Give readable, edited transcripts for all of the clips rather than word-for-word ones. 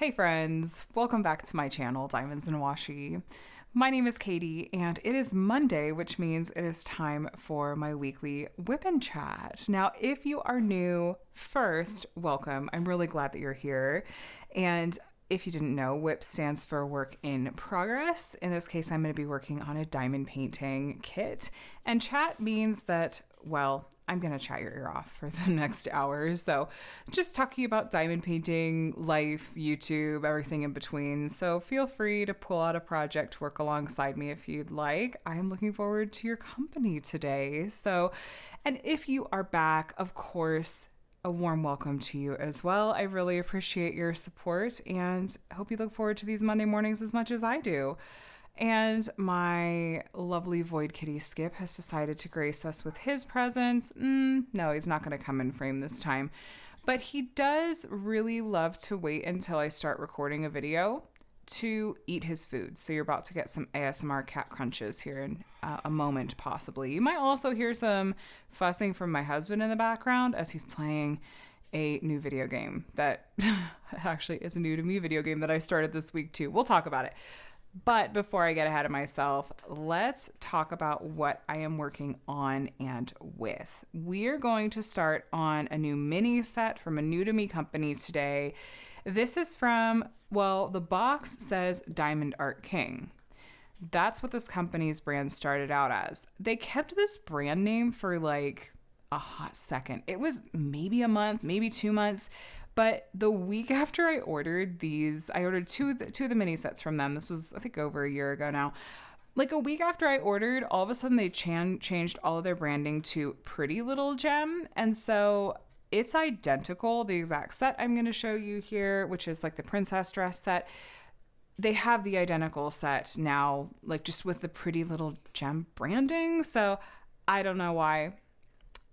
Hey friends, welcome back to my channel, Diamonds and Washi. My name is Katie, and it is Monday, which means it is time for my weekly WIP and Chat. Now, if you are new, first, welcome. I'm really glad that you're here. And if you didn't know, WIP stands for Work in Progress. In this case, I'm going to be working on a diamond painting kit. And chat means that, well, I'm going to chat your ear off for the next hour. So just talking about diamond painting, life, YouTube, everything in between. So feel free to pull out a project to work alongside me if you'd like. I am looking forward to your company today. And if you are back, of course, a warm welcome to you as well. I really appreciate your support and hope you look forward to these Monday mornings as much as I do. And my lovely Void Kitty Skip has decided to grace us with his presence. No, he's not going to come in frame this time. But he does really love to wait until I start recording a video to eat his food. So you're about to get some ASMR cat crunches here in a moment, possibly. You might also hear some fussing from my husband in the background as he's playing a new video game that actually is a new to me video game that I started this week too. We'll talk about it. But before I get ahead of myself, let's talk about what I am working on and with. We're going to start on a new mini set from a new to me company today. This is from, well, the box says Diamond Art King. That's what this company's brand started out as. They kept this brand name for like a hot second. It was maybe a month, maybe 2 months. But the week after I ordered these, I ordered two of the mini sets from them. This was, I think, over a year ago now. Like a week after I ordered, all of a sudden they changed all of their branding to Pretty Little Gem. And so it's identical, the exact set I'm going to show you here, which is like the princess dress set. They have the identical set now, like just with the Pretty Little Gem branding. So I don't know why.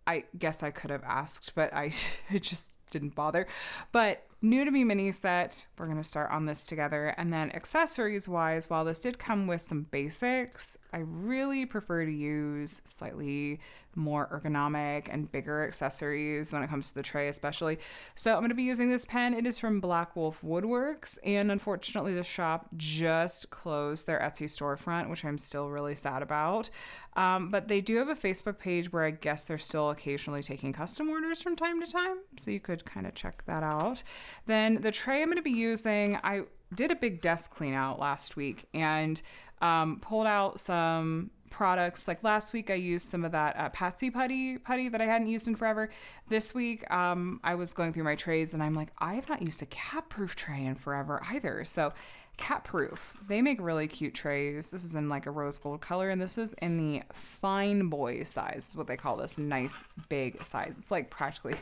I guess I could have asked, but I just didn't bother. But new to me mini set, we're going to start on this together. And then accessories wise, while this did come with some basics, I really prefer to use slightly more ergonomic and bigger accessories when it comes to the tray especially. So I'm going to be using this pen. It is from Black Wolf Woodworks, and unfortunately the shop just closed their Etsy storefront, which I'm still really sad about. But they do have a Facebook page where I guess they're still occasionally taking custom orders from time to time, so you could kind of check that out. Then the tray I'm going to be using, I did a big desk clean out last week and pulled out some products. Like last week I used some of that Patsy putty that I hadn't used in forever. This week I was going through my trays and I'm like, I have not used a cat proof tray in forever either. So cat proof, they make really cute trays. This is in like a rose gold color, and this is in the fine boy size, is what they call this, nice big size. It's like practically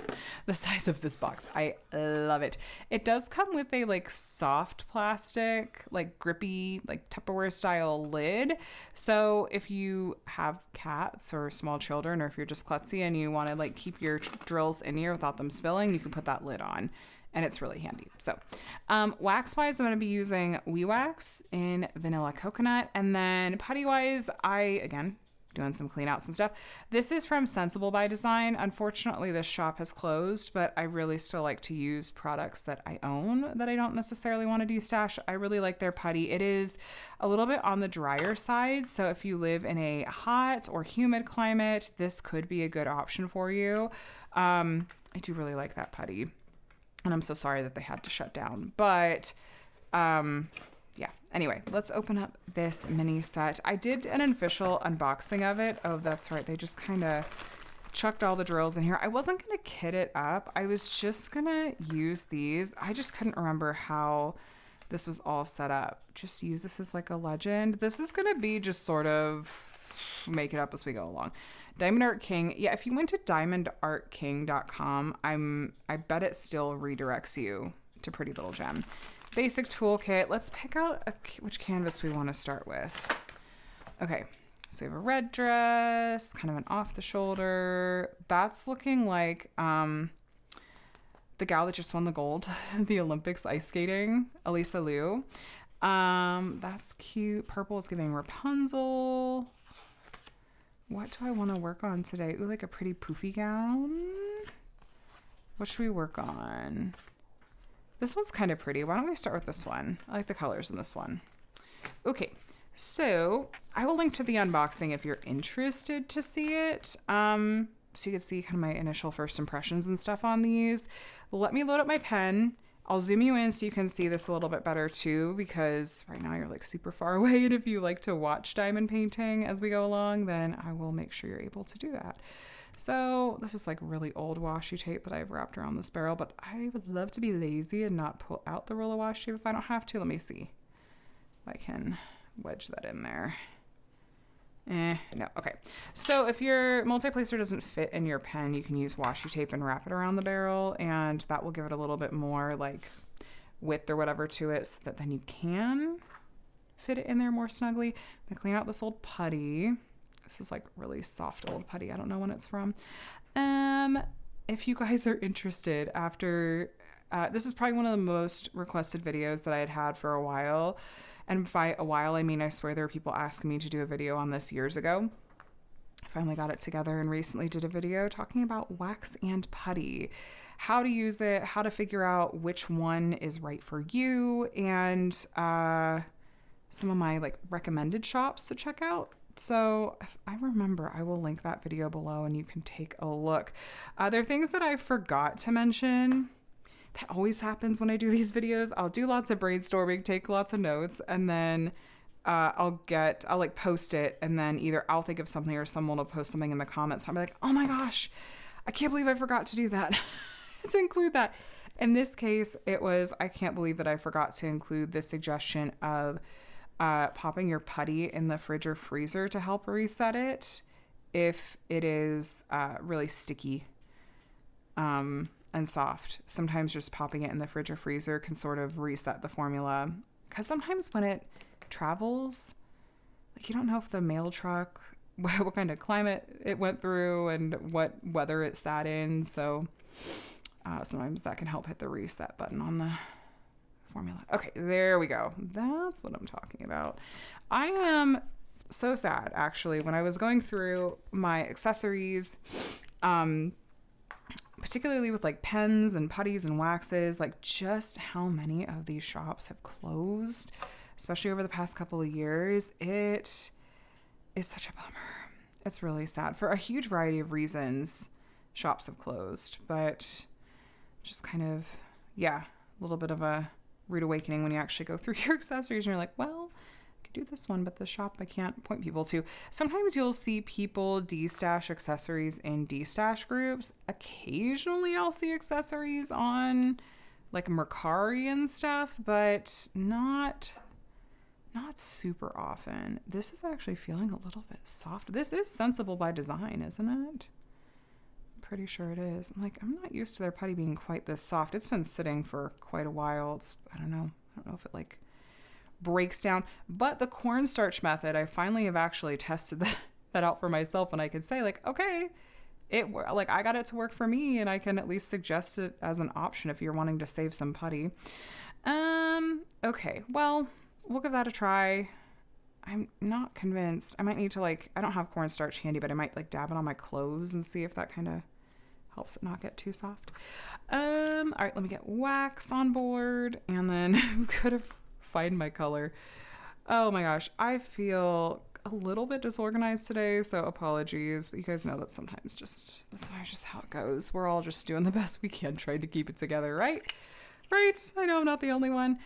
the size of this box. I love it. It does come with a like soft plastic, like grippy, like Tupperware style lid. So if you have cats or small children, or if you're just klutzy and you want to like keep your drills in here without them spilling, you can put that lid on. And it's really handy. So wax-wise, I'm going to be using WeWax in Vanilla Coconut. And then putty-wise, again, doing some clean outs and stuff. This is from Sensible by Design. Unfortunately, this shop has closed, but I really still like to use products that I own that I don't necessarily want to destash. I really like their putty. It is a little bit on the drier side. So if you live in a hot or humid climate, this could be a good option for you. I do really like that putty. And I'm so sorry that they had to shut down. But yeah, anyway, let's open up this mini set. I did an official unboxing of it. Oh, that's right. They just kind of chucked all the drills in here. I wasn't going to kit it up. I was just going to use these. I just couldn't remember how this was all set up. Just use this as like a legend. This is going to be just sort of make it up as we go along. Diamond Art King. Yeah, if you went to diamondartking.com, I bet it still redirects you to Pretty Little Gem. Basic toolkit. Let's pick out which canvas we want to start with. Okay, so we have a red dress, kind of an off the shoulder. That's looking like the gal that just won the gold, the Olympics ice skating, Elisa Liu. That's cute. Purple is giving Rapunzel. What do I want to work on today? Ooh, like a pretty poofy gown. What should we work on? This one's kind of pretty. Why don't we start with this one? I like the colors in this one. Okay, so I will link to the unboxing if you're interested to see it. So you can see kind of my initial first impressions and stuff on these. Let me load up my pen. I'll zoom you in so you can see this a little bit better too, because right now you're like super far away. And if you like to watch diamond painting as we go along, then I will make sure you're able to do that. So this is like really old washi tape that I've wrapped around this barrel, but I would love to be lazy and not pull out the roll of washi if I don't have to. Let me see if I can wedge that in there. No, okay. So if your multi-placer doesn't fit in your pen, you can use washi tape and wrap it around the barrel, and that will give it a little bit more like width or whatever to it, so that then you can fit it in there more snugly. I'm gonna clean out this old putty. This is like really soft old putty. I don't know when it's from. If you guys are interested, after this is probably one of the most requested videos that I had for a while. And by a while, I mean, I swear there were people asking me to do a video on this years ago. I finally got it together and recently did a video talking about wax and putty, how to use it, how to figure out which one is right for you, and some of my like recommended shops to check out. So if I remember, I will link that video below and you can take a look. There are things that I forgot to mention. That always happens when I do these videos. I'll do lots of brainstorming, take lots of notes, and then I'll like post it, and then either I'll think of something or someone will post something in the comments. I'll be like, oh my gosh, I can't believe I forgot to do that, to include that. In this case, it was, I can't believe that I forgot to include the suggestion of popping your putty in the fridge or freezer to help reset it if it is really sticky. And soft. Sometimes just popping it in the fridge or freezer can sort of reset the formula, because sometimes when it travels, like you don't know if the mail truck, what kind of climate it went through and what weather it sat in, so sometimes that can help hit the reset button on the formula. Okay, there we go. That's what I'm talking about. I am so sad, actually, when I was going through my accessories, particularly with like pens and putties and waxes, like just how many of these shops have closed, especially over the past couple of years. It is such a bummer. It's really sad for a huge variety of reasons. Shops have closed, but just kind of, yeah, a little bit of a rude awakening when you actually go through your accessories and you're like, well, do this one, but the shop I can't point people to. Sometimes you'll see people destash accessories in destash groups. Occasionally I'll see accessories on like Mercari and stuff, but not super often. This is actually feeling a little bit soft. This is Sensible by Design, isn't it? I'm pretty sure it is. I'm not used to their putty being quite this soft. It's been sitting for quite a while. I don't know if it like breaks down, but the cornstarch method, I finally have actually tested that out for myself, and I can say like, okay, I got it to work for me, and I can at least suggest it as an option if you're wanting to save some putty. Okay, well, we'll give that a try. I'm not convinced. I might need to I don't have cornstarch handy, but I might dab it on my clothes and see if that kind of helps it not get too soft. All right, let me get wax on board, and then I'm gonna find my color. Oh my gosh, I feel a little bit disorganized today, so apologies, but you guys know that's sometimes just how it goes. We're all just doing the best we can, trying to keep it together, right? I know I'm not the only one.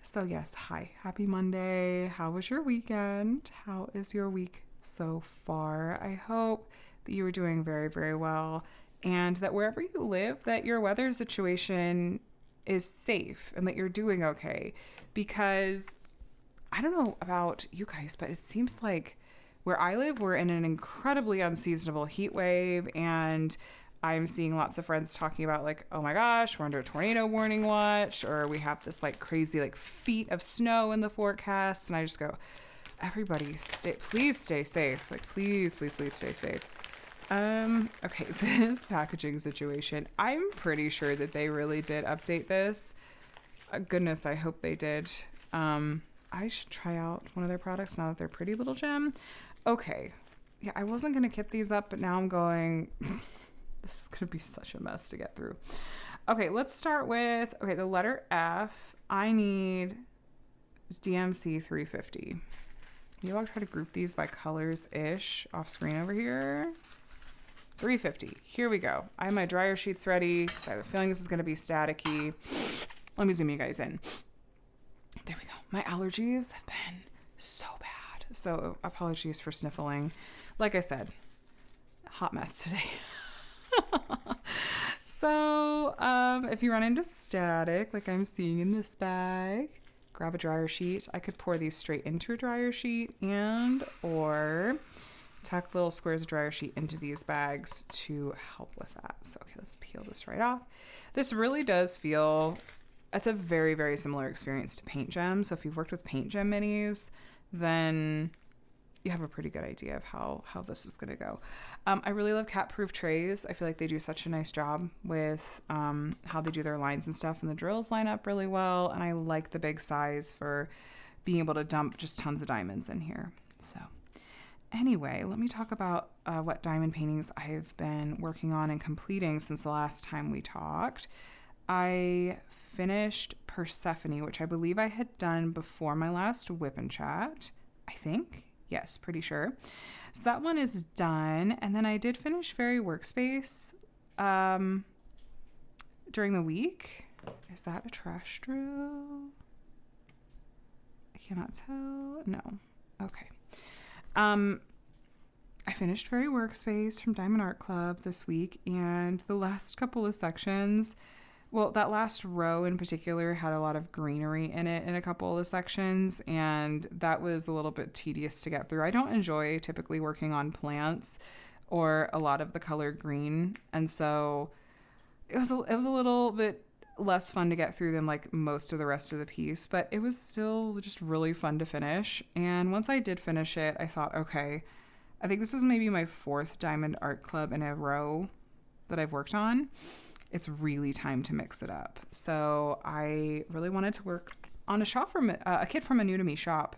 So yes, hi, happy Monday. How was your weekend? How is your week so far? I hope that you were doing very, very well, and that wherever you live, that your weather situation is safe and that you're doing okay, because I don't know about you guys, but it seems like where I live, we're in an incredibly unseasonable heat wave, and I'm seeing lots of friends talking about oh my gosh, we're under a tornado warning watch, or we have this crazy feet of snow in the forecast, and I just go, everybody please stay safe. Please stay safe. Okay, this packaging situation, I'm pretty sure that they really did update this. Goodness, I hope they did. I should try out one of their products now that they're Pretty Little Gem. Okay, yeah, I wasn't going to kit these up, but now I'm going, this is going to be such a mess to get through. Okay, let's start with, the letter F. I need DMC 350. Maybe I'll try to group these by colors-ish off screen over here. 350. Here we go. I have my dryer sheets ready because I have a feeling this is going to be staticky. Let me zoom you guys in. There we go. My allergies have been so bad. So apologies for sniffling. Like I said, hot mess today. So if you run into static, like I'm seeing in this bag, grab a dryer sheet. I could pour these straight into a dryer sheet or tuck little squares of dryer sheet into these bags to help with that. So, okay, let's peel this right off. This really does feel, it's a very, very similar experience to Paint Gem. So if you've worked with Paint Gem minis, then you have a pretty good idea of how this is going to go. I really love cat-proof trays. I feel like they do such a nice job with how they do their lines and stuff, and the drills line up really well, and I like the big size for being able to dump just tons of diamonds in here. So anyway, let me talk about what diamond paintings I've been working on and completing since the last time we talked. I finished Persephone, which I believe I had done before my last WIP and Chat, I think. Yes, pretty sure. So that one is done. And then I did finish Fairy Workspace during the week. Is that a trash drill? I cannot tell. No. Okay. I finished Fairy Workspace from Diamond Art Club this week, and the last couple of sections, well, that last row in particular had a lot of greenery in it in a couple of the sections, and that was a little bit tedious to get through. I don't enjoy typically working on plants or a lot of the color green, and so it was a little bit less fun to get through than like most of the rest of the piece, but it was still just really fun to finish. And once I did finish it, I thought, okay, I think this was maybe my 4th Diamond Art Club in a row that I've worked on. It's really time to mix it up. So I really wanted to work on a kit from a new to me shop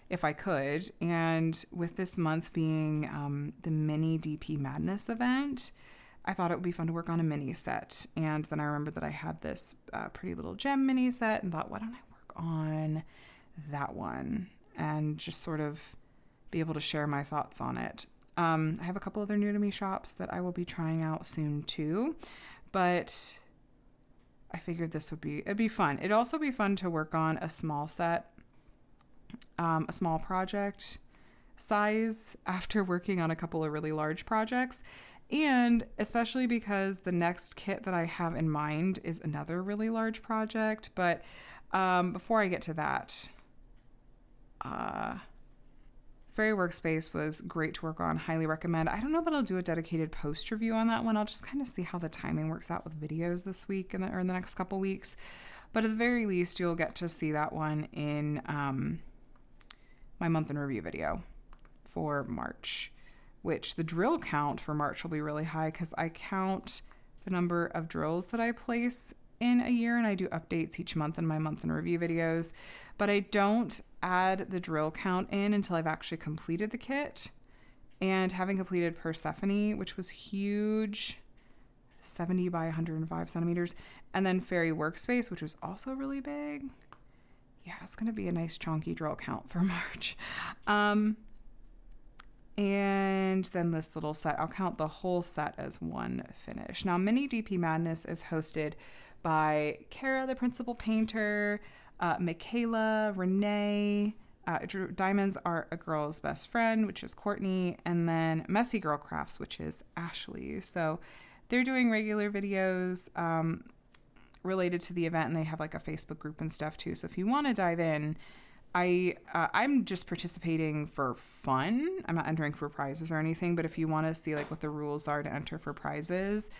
if I could. And with this month being the mini DP Madness event, I thought it would be fun to work on a mini set. And then I remembered that I had this pretty little gem mini set and thought, why don't I work on that one and just sort of be able to share my thoughts on it. I have a couple other new to me shops that I will be trying out soon too. But I figured it'd be fun. It'd also be fun to work on a small set, a small project size after working on a couple of really large projects. And especially because the next kit that I have in mind is another really large project. But before I get to that, Fairy Workspace was great to work on. Highly recommend. I don't know that I'll do a dedicated post review on that one. I'll just kind of see how the timing works out with videos this week or in the next couple weeks. But at the very least, you'll get to see that one in my month in review video for March, which the drill count for March will be really high because I count the number of drills that I place in a year, and I do updates each month in my month in review videos, but I don't add the drill count in until I've actually completed the kit. And having completed Persephone, which was huge, 70 by 105 centimeters, and then Fairy Workspace, which was also really big. Yeah, it's going to be a nice chunky drill count for March. And then this little set, I'll count the whole set as one finish. Now, Mini DP Madness is hosted by Kara, the principal painter, Michaela, Renee, Diamonds Are a Girl's Best Friend, which is Courtney, and then Messy Girl Crafts, which is Ashley. So they're doing regular videos related to the event, and they have like a Facebook group and stuff too. So if you want to dive in, I'm just participating for fun. I'm not entering for prizes or anything, but if you want to see like what the rules are to enter for prizes,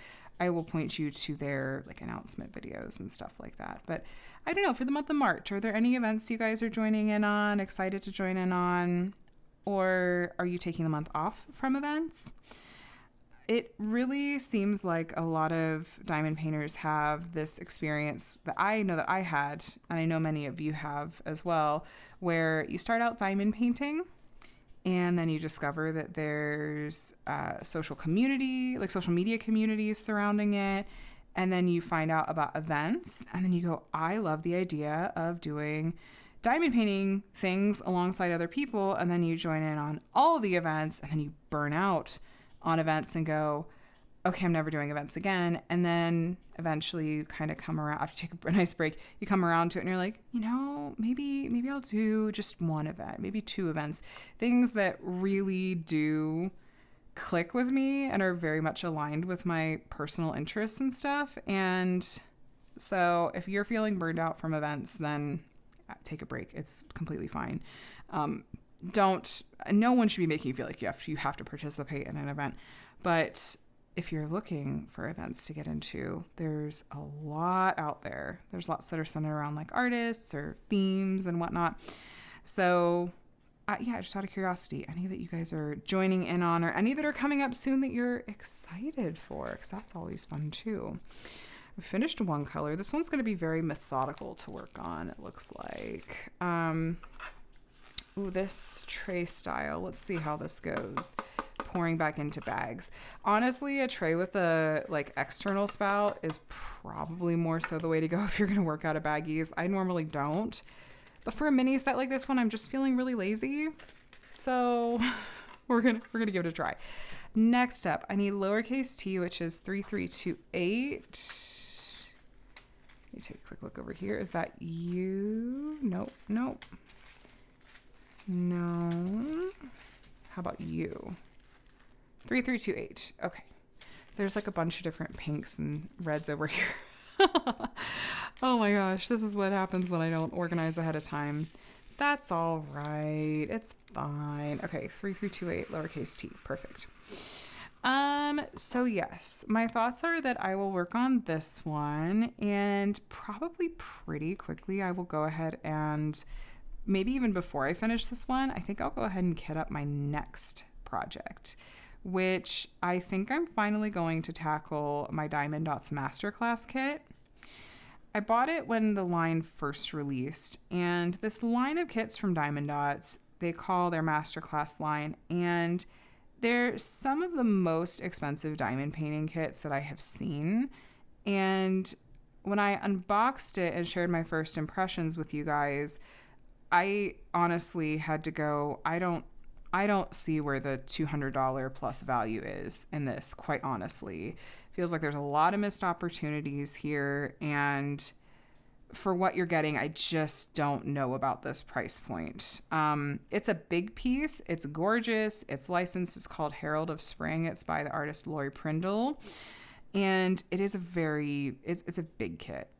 I will point you to their like announcement videos and stuff like that. But I don't know, for the month of March, are there any events you guys are joining in on, excited to join in on, or are you taking the month off from events? It really seems like a lot of diamond painters have this experience that I know that I had, and I know many of you have as well, where you start out diamond painting and then you discover that there's social media communities surrounding it, and then you find out about events, and then you go, I love the idea of doing diamond painting things alongside other people, and then you join in on all of the events, and then you burn out on events and go, okay, I'm never doing events again. And then eventually you kind of come around, after you take a nice break, you come around to it and you're like, maybe I'll do just one event, maybe 2 events, things that really do click with me and are very much aligned with my personal interests and stuff. And so if you're feeling burned out from events, then take a break. It's completely fine. No one should be making you feel like you have to participate in an event. But if you're looking for events to get into, there's a lot out there. There's lots that are centered around like artists or themes and whatnot. So just out of curiosity, any that you guys are joining in on, or any that are coming up soon that you're excited for, because that's always fun too. We finished one color. This one's going to be very methodical to work on, it looks like. This tray style. Let's see how this goes. Pouring back into bags. Honestly, a tray with a external spout is probably more so the way to go if you're going to work out of baggies. I normally don't. But for a mini set like this one, I'm just feeling really lazy. So we're gonna give it a try. Next up, I need lowercase t, which is 3328. Let me take a quick look over here. Is that you? Nope. No. How about you? 3328. Okay. There's like a bunch of different pinks and reds over here. Oh my gosh, this is what happens when I don't organize ahead of time. That's all right. It's fine. Okay, 3328 lowercase t. Perfect. So yes, my thoughts are that I will work on this one, and probably pretty quickly I will go ahead and maybe even before I finish this one, I think I'll go ahead and kit up my next project, which I think I'm finally going to tackle my Diamond Dots Masterclass kit. I bought it when the line first released, and this line of kits from Diamond Dots, they call their Masterclass line, and they're some of the most expensive diamond painting kits that I have seen. And when I unboxed it and shared my first impressions with you guys, I honestly had to go, I don't see where the $200 plus value is in this, quite honestly. Feels like there's a lot of missed opportunities here, and for what you're getting, I just don't know about this price point. It's a big piece. It's gorgeous. It's licensed. It's called Herald of Spring. It's by the artist Lori Prindle. And it is it's a big kit.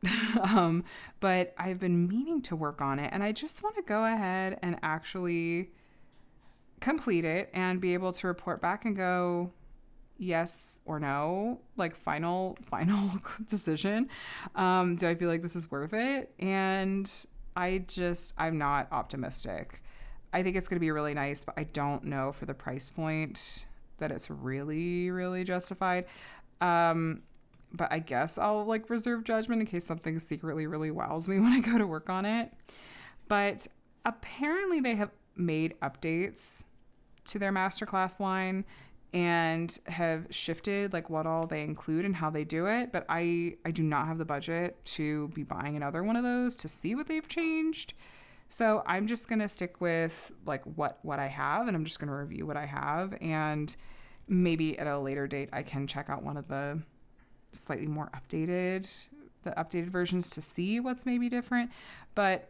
But I've been meaning to work on it, and I just want to go ahead and actually complete it and be able to report back and go yes or no, like final decision. Do I feel like this is worth it? And I'm not optimistic. I think it's going to be really nice, but I don't know for the price point that it's really, really justified. But I guess I'll reserve judgment in case something secretly really wows me when I go to work on it. But apparently they have made updates to their Masterclass line and have shifted what all they include and how they do it. But I do not have the budget to be buying another one of those to see what they've changed. So I'm just going to stick with what I have, and I'm just going to review what I have, and maybe at a later date I can check out one of the slightly more updated versions to see what's maybe different. But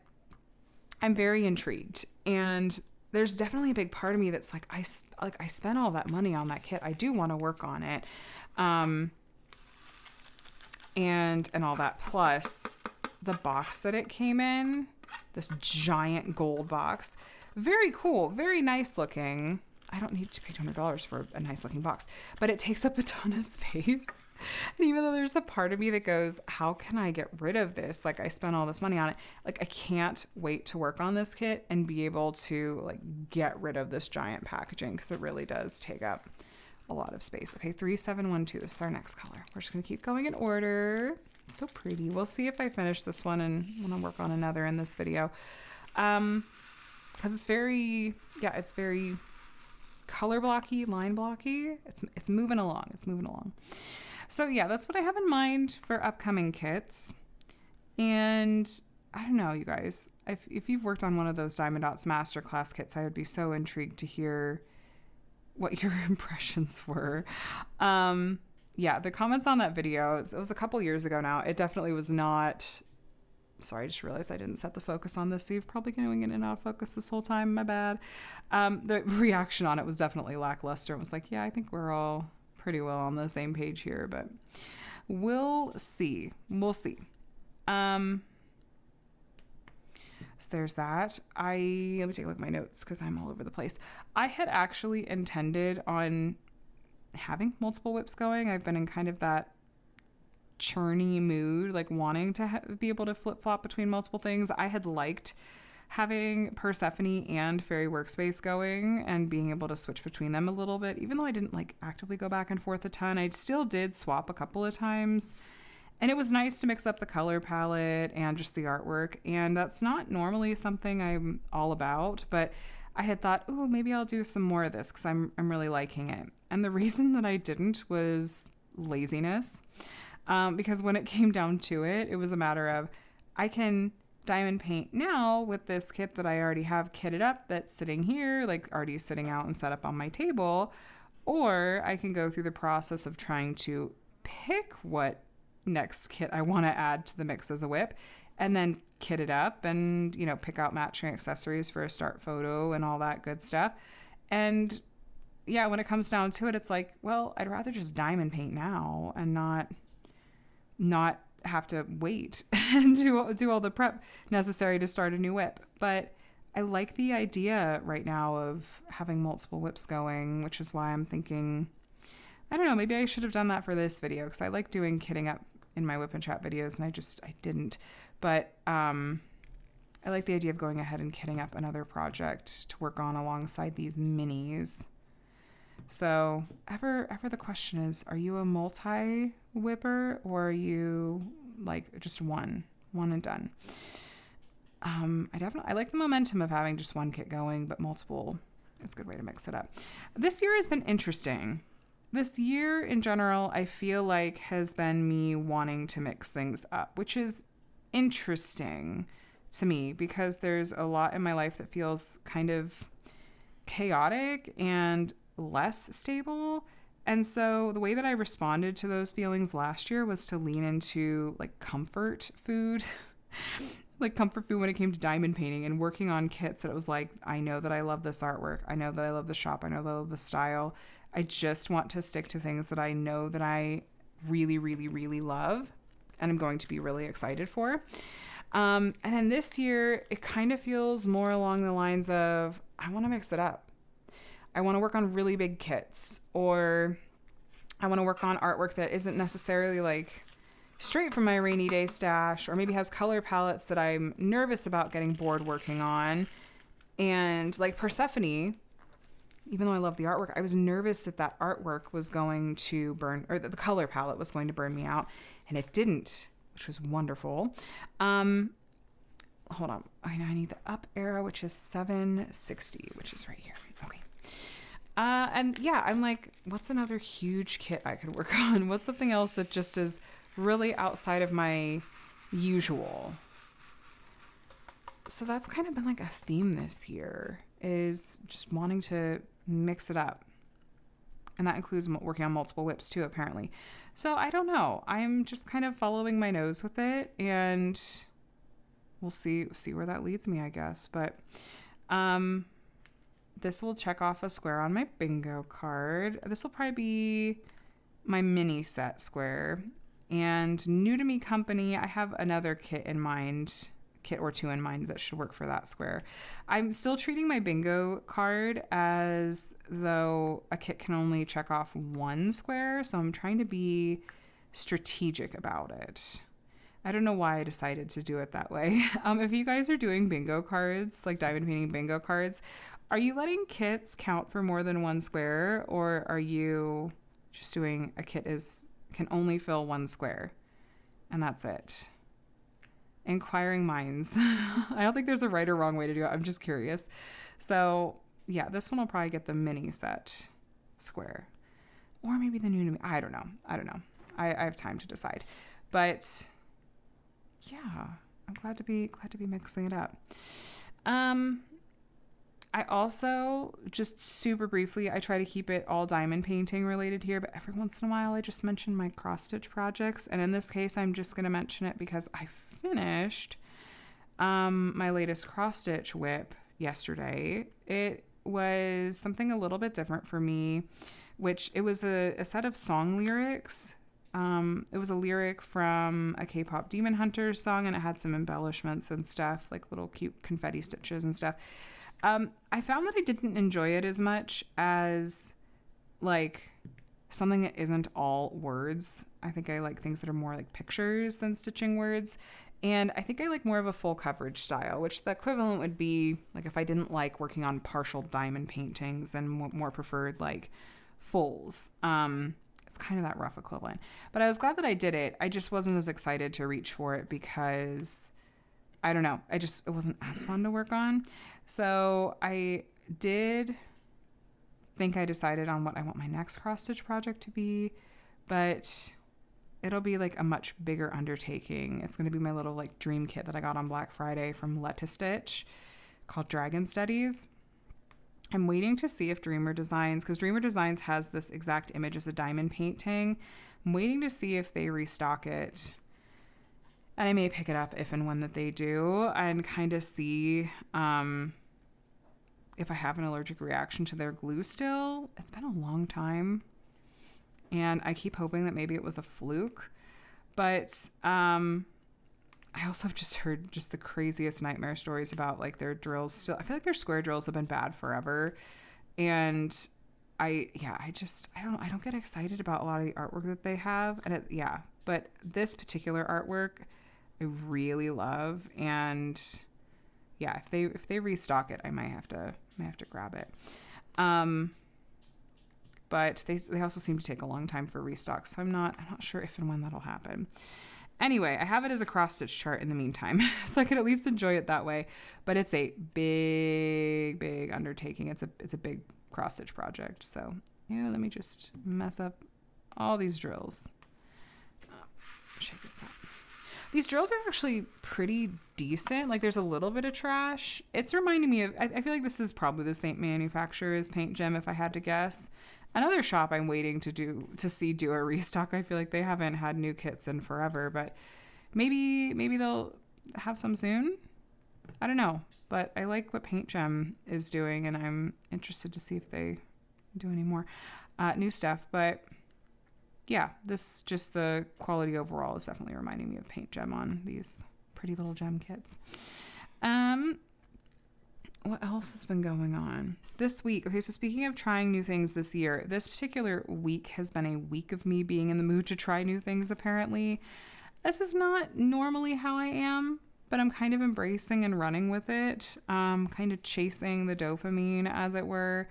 I'm very intrigued, and there's definitely a big part of me that's I spent all that money on that kit. I do want to work on it. And all that, plus the box that it came in, this giant gold box, very cool, very nice looking. I don't need to pay $200 for a nice looking box, but it takes up a ton of space. And even though there's a part of me that goes, how can I get rid of this? I spent all this money on it. I can't wait to work on this kit and be able to get rid of this giant packaging, because it really does take up a lot of space. Okay, 3712. This is our next color. We're just going to keep going in order. It's so pretty. We'll see if I finish this one and want to work on another in this video. Because it's very color blocky, line blocky. It's moving along. So yeah, that's what I have in mind for upcoming kits. And I don't know, you guys, if you've worked on one of those Diamond Dots Masterclass kits, I would be so intrigued to hear what your impressions were. Yeah, the comments on that video, it was a couple years ago now. It definitely was not... Sorry, I just realized I didn't set the focus on this, so you've probably going in and out of focus this whole time. My bad. The reaction on it was definitely lackluster. It was like, yeah, I think we're all pretty well on the same page here, but we'll see. We'll see. So there's that. Let me take a look at my notes because I'm all over the place. I had actually intended on having multiple whips going. I've been in kind of that churny mood, like wanting to be able to flip-flop between multiple things. I had liked having Persephone and Fairy Workspace going and being able to switch between them a little bit. Even though I didn't like actively go back and forth a ton, I still did swap a couple of times. And it was nice to mix up the color palette and just the artwork. And that's not normally something I'm all about, but I had thought, oh, maybe I'll do some more of this because I'm really liking it. And the reason that I didn't was laziness. Because when it came down to it, it was a matter of I can diamond paint now with this kit that I already have kitted up that's sitting here, like already sitting out and set up on my table, or I can go through the process of trying to pick what next kit I want to add to the mix as a whip and then kit it up and, you know, pick out matching accessories for a start photo and all that good stuff. And yeah, when it comes down to it, it's like, well, I'd rather just diamond paint now and not have to wait and do all the prep necessary to start a new whip. But I like the idea right now of having multiple whips going, which is why I'm thinking, I don't know, maybe I should have done that for this video because I like doing kitting up in my whip and chat videos and I didn't. But I like the idea of going ahead and kitting up another project to work on alongside these minis. So ever the question is, are you a multi-whipper or are you like just one and done? I like the momentum of having just one kit going, but multiple is a good way to mix it up. This year has been interesting. This year in general, I feel like has been me wanting to mix things up, which is interesting to me because there's a lot in my life that feels kind of chaotic and less stable. And so the way that I responded to those feelings last year was to lean into like comfort food, like comfort food when it came to diamond painting and working on kits that it was like, I know that I love this artwork. I know that I love the shop. I know that I love the style. I just want to stick to things that I know that I really, really, really love and I'm going to be really excited for. And then this year, it kind of feels more along the lines of, I want to mix it up. I want to work on really big kits, or I want to work on artwork that isn't necessarily like straight from my rainy day stash, or maybe has color palettes that I'm nervous about getting bored working on. And like Persephone, even though I love the artwork, I was nervous that that artwork was going to burn, or that the color palette was going to burn me out, and it didn't, which was wonderful. Hold on. I need the up arrow, which is 760, which is right here. Okay. And yeah, I'm like, what's another huge kit I could work on? What's something else that just is really outside of my usual? So that's kind of been like a theme this year, is just wanting to mix it up. And that includes working on multiple whips too, apparently. So I don't know. I'm just kind of following my nose with it, and we'll see where that leads me, I guess. But this will check off a square on my bingo card. This will probably be my mini set square. And new to me company, I have another kit or two in mind that should work for that square. I'm still treating my bingo card as though a kit can only check off one square. So I'm trying to be strategic about it. I don't know why I decided to do it that way. If you guys are doing bingo cards, like diamond painting bingo cards, are you letting kits count for more than one square, or are you just doing a kit can only fill one square and that's it? Inquiring minds. I don't think there's a right or wrong way to do it. I'm just curious. So yeah, this one will probably get the mini set square, or maybe the new to me. I don't know. I have time to decide. But yeah, I'm glad to be mixing it up. I also, just super briefly, I try to keep it all diamond painting related here, but every once in a while I just mention my cross stitch projects. And in this case, I'm just going to mention it because I finished my latest cross stitch WIP yesterday. It was something a little bit different for me, which it was a set of song lyrics. It was a lyric from a K-pop Demon Hunters song, and it had some embellishments and stuff, like little cute confetti stitches and stuff. I found that I didn't enjoy it as much as like something that isn't all words. I think I like things that are more like pictures than stitching words. And I think I like more of a full coverage style, which the equivalent would be like if I didn't like working on partial diamond paintings and more preferred like fulls. It's kind of that rough equivalent. But I was glad that I did it. I just wasn't as excited to reach for it because I don't know. It wasn't as fun to work on. So I did think I decided on what I want my next cross stitch project to be, but it'll be like a much bigger undertaking. It's going to be my little like dream kit that I got on Black Friday from Let to Stitch called Dragon Studies. I'm waiting to see if Dreamer Designs, because Dreamer Designs has this exact image as a diamond painting. I'm waiting to see if they restock it. And I may pick it up if and when that they do and kind of see if I have an allergic reaction to their glue still. It's been a long time. And I keep hoping that maybe it was a fluke. But I also have just heard just the craziest nightmare stories about like their drills still. I feel like their square drills have been bad forever. And I don't get excited about a lot of the artwork that they have. And but this particular artwork I really love, and yeah, if they restock it, I might have to grab it. But they also seem to take a long time for restock, so I'm not sure if and when that'll happen. Anyway, I have it as a cross stitch chart in the meantime, so I can at least enjoy it that way. But it's a big undertaking. It's a big cross stitch project. So yeah, let me just mess up all these drills. Shake this up. These drills are actually pretty decent. Like there's a little bit of trash. It's reminding me of, I feel like this is probably the same manufacturer as Paint Gem if I had to guess. Another shop I'm waiting to see do a restock. I feel like they haven't had new kits in forever, but maybe they'll have some soon. I don't know, but I like what Paint Gem is doing, and I'm interested to see if they do any more new stuff. But yeah, the quality overall is definitely reminding me of Paint Gem on these pretty little gem kits. What else has been going on this week? Okay, so speaking of trying new things this year, this particular week has been a week of me being in the mood to try new things, apparently. This is not normally how I am, but I'm kind of embracing and running with it, kind of chasing the dopamine, as it were.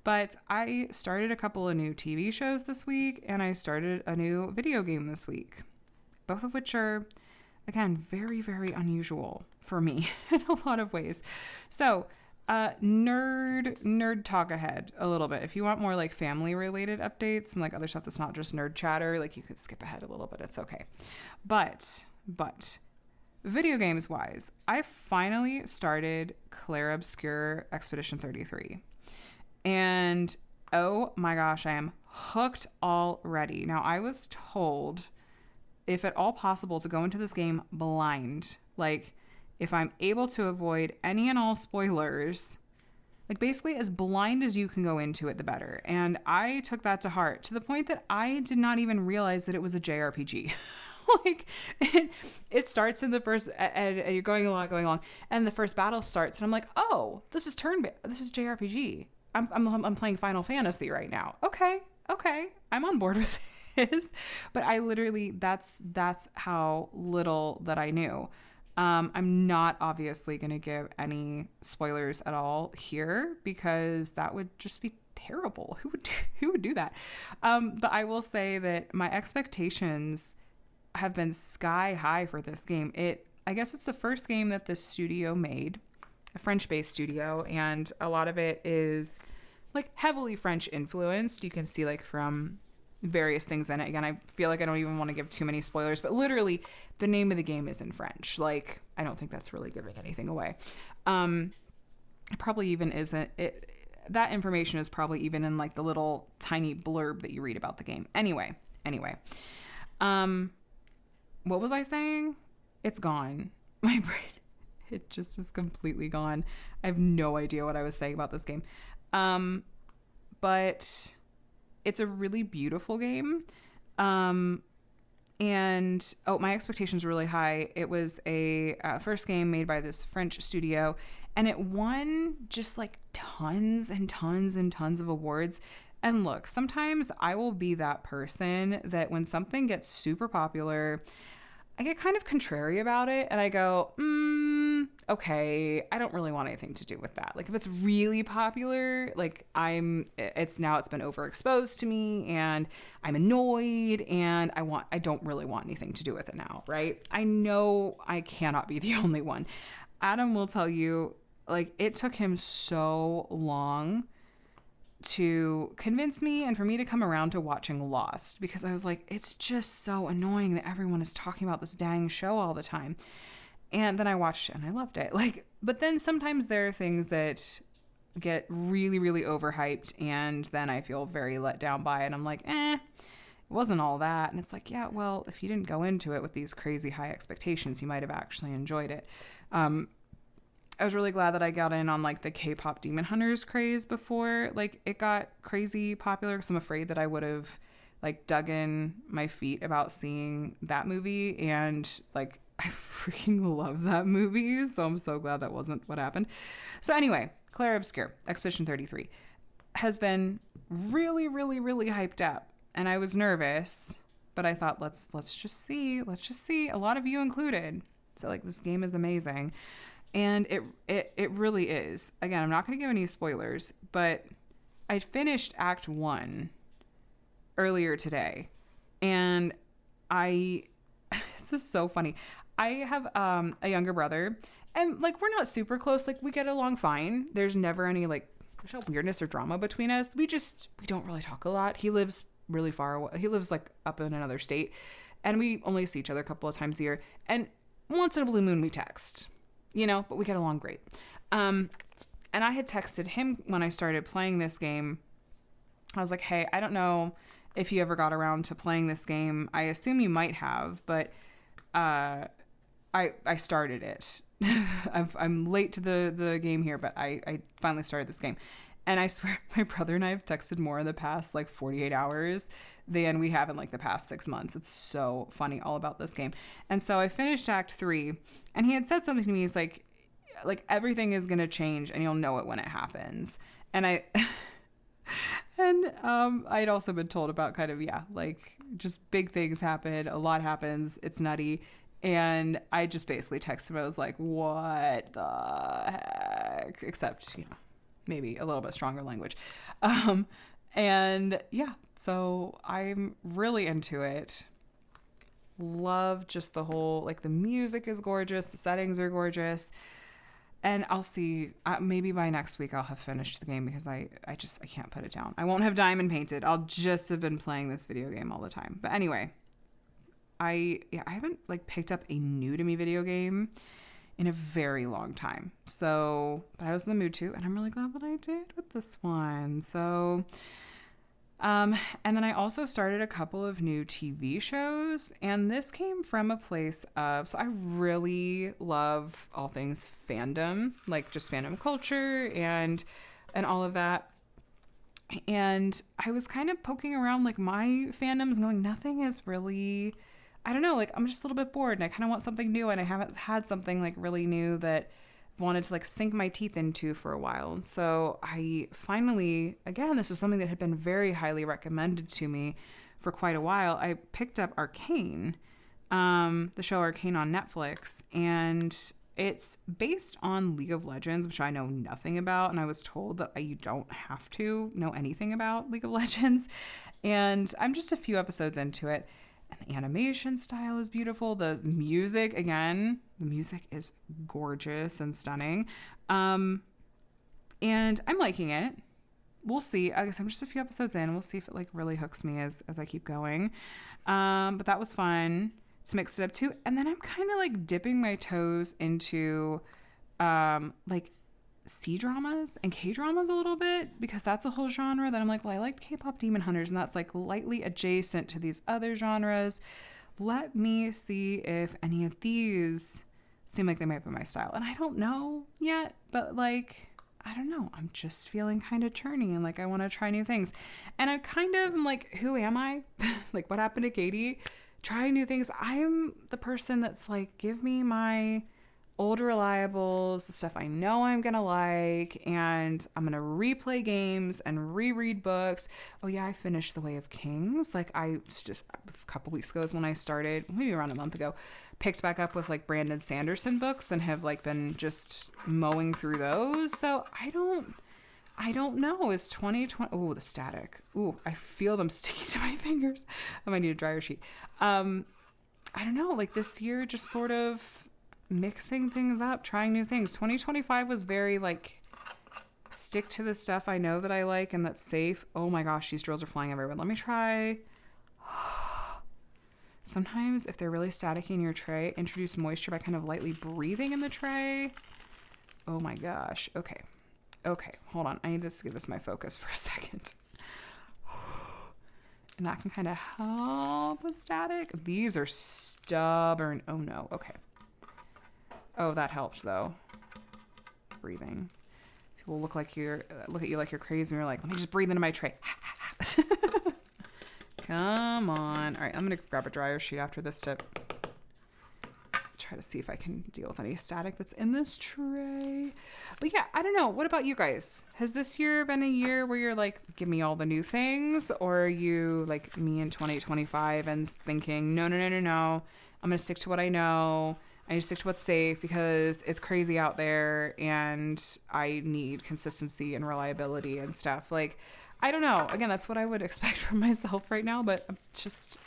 But I started a couple of new TV shows this week, and I started a new video game this week, both of which are, again, very, very unusual for me in a lot of ways. So, nerd talk ahead a little bit. If you want more like family related updates and like other stuff that's not just nerd chatter, like you could skip ahead a little bit. It's okay. But video games wise, I finally started Clair Obscur Expedition 33. And oh my gosh, I am hooked already. Now, I was told, if at all possible, to go into this game blind. Like, if I'm able to avoid any and all spoilers, like basically as blind as you can go into it, the better. And I took that to heart to the point that I did not even realize that it was a JRPG. Like it starts in the first, and you're going along, and the first battle starts, and I'm like, oh, this is JRPG. I'm playing Final Fantasy right now. Okay, I'm on board with this. But I literally, that's how little that I knew. I'm not obviously going to give any spoilers at all here because that would just be terrible. Who would do that? But I will say that my expectations have been sky high for this game. I guess it's the first game that this studio made, a French-based studio, and a lot of it is like heavily French influenced. You can see like from various things in it. Again, I feel like I don't even want to give too many spoilers, but literally the name of the game is in French. Like, I don't think that's really giving anything away. It probably even isn't. That information is probably even in like the little tiny blurb that you read about the game. Anyway. What was I saying? It's gone. My brain, it just is completely gone. I have no idea what I was saying about this game. But it's a really beautiful game. And my expectations were really high. It was a first game made by this French studio, and it won just like tons and tons and tons of awards. And look, sometimes I will be that person that when something gets super popular, I get kind of contrary about it, and I go, okay, I don't really want anything to do with that. Like, if it's really popular, like it's been overexposed to me, and I'm annoyed, and I don't really want anything to do with it now, right? I know I cannot be the only one. Adam will tell you, like, it took him so long to convince me and for me to come around to watching Lost, because I was like, it's just so annoying that everyone is talking about this dang show all the time. And then I watched it and I loved it. Like, but then sometimes there are things that get really, really overhyped, and then I feel very let down by it. I'm like, it wasn't all that. And it's like, yeah, well, if you didn't go into it with these crazy high expectations, you might have actually enjoyed it. I was really glad that I got in on like the K-pop Demon Hunters craze before like it got crazy popular, because I'm afraid that I would have like dug in my feet about seeing that movie, and like I freaking love that movie, so I'm so glad that wasn't what happened. So anyway, Clair Obscur, Expedition 33 has been really, really, really hyped up, and I was nervous, but I thought let's just see. A lot of you included. So like, this game is amazing. And it really is. Again, I'm not going to give any spoilers, but I finished Act 1 earlier today. And this is so funny. I have a younger brother, and like, we're not super close. Like, we get along fine. There's never any like weirdness or drama between us. We don't really talk a lot. He lives really far away. He lives like up in another state, and we only see each other a couple of times a year. And once in a blue moon we text. But we get along great. And I had texted him when I started playing this game. I was like, hey, I don't know if you ever got around to playing this game. I assume you might have, but I started it. I'm late to the game here, but I finally started this game. And I swear my brother and I have texted more in the past like 48 hours than we have in like the past 6 months. It's so funny all about this game. And so I finished Act 3, and he had said something to me. He's like everything is going to change and you'll know it when it happens. And I'd also been told about kind of, like just big things happen. A lot happens. It's nutty. And I just basically texted him. I was like, what the heck? Except, maybe a little bit stronger language. And yeah, so I'm really into it. Love just the whole, like, the music is gorgeous. The settings are gorgeous. And I'll see, maybe by next week I'll have finished the game, because I can't put it down. I won't have diamond painted. I'll just have been playing this video game all the time. But anyway, I haven't like picked up a new to me video game in a very long time. So, but I was in the mood to, and I'm really glad that I did with this one. So, and then I also started a couple of new TV shows, and this came from a place of, so I really love all things fandom, like just fandom culture and all of that. And I was kind of poking around like my fandoms, going, nothing is really, I don't know, like I'm just a little bit bored and I kind of want something new, and I haven't had something like really new that I wanted to like sink my teeth into for a while. And so I finally, again, this was something that had been very highly recommended to me for quite a while. I picked up Arcane, the show Arcane on Netflix, and it's based on League of Legends, which I know nothing about. And I was told that you don't have to know anything about League of Legends. And I'm just a few episodes into it. And the animation style is beautiful. The music, again, the music is gorgeous and stunning. And I'm liking it. we'll see. I guess I'm just a few episodes in. We'll see if it like really hooks me as I keep going. But that was fun to mix it up too. And then I'm kind of like dipping my toes into like C dramas and K dramas a little bit, because that's a whole genre that I'm like, well, I liked K-pop Demon Hunters, and that's like lightly adjacent to these other genres. Let me see if any of these seem like they might be my style. And I don't know yet, but like, I don't know. I'm just feeling kind of churny and like I want to try new things. And I kind of am like, who am I? Like, what happened to Katie? Trying new things. I'm the person that's like, give me my old reliables, the stuff I know I'm going to like, and I'm going to replay games and reread books. Oh yeah, I finished The Way of Kings. Like I just a couple weeks ago is when I started, maybe around a month ago, picked back up with like Brandon Sanderson books and have like been just mowing through those. So I don't know. Is 2020, oh, the static. Ooh, I feel them sticking to my fingers. I might need a dryer sheet. I don't know, like this year just sort of mixing things up, trying new things. 2025 was very like stick to the stuff I know that I like and that's safe. Oh my gosh, these drills are flying everywhere. Let me try. Sometimes if they're really staticky in your tray, introduce moisture by kind of lightly breathing in the tray. Oh my gosh. Okay, hold on. I need to give this my focus for a second. And that can kind of help with static. These are stubborn. Oh no. Okay. Oh, that helps though. Breathing. People look at you like you're crazy, and you're like, let me just breathe into my tray. Come on. All right, I'm gonna grab a dryer sheet after this tip. Try to see if I can deal with any static that's in this tray. But yeah, I don't know. What about you guys? Has this year been a year where you're like, give me all the new things? Or are you like me in 2025 and thinking, no. I'm gonna stick to what I know. I need to stick to what's safe because it's crazy out there and I need consistency and reliability and stuff. Like, I don't know. Again, that's what I would expect from myself right now, but I'm just,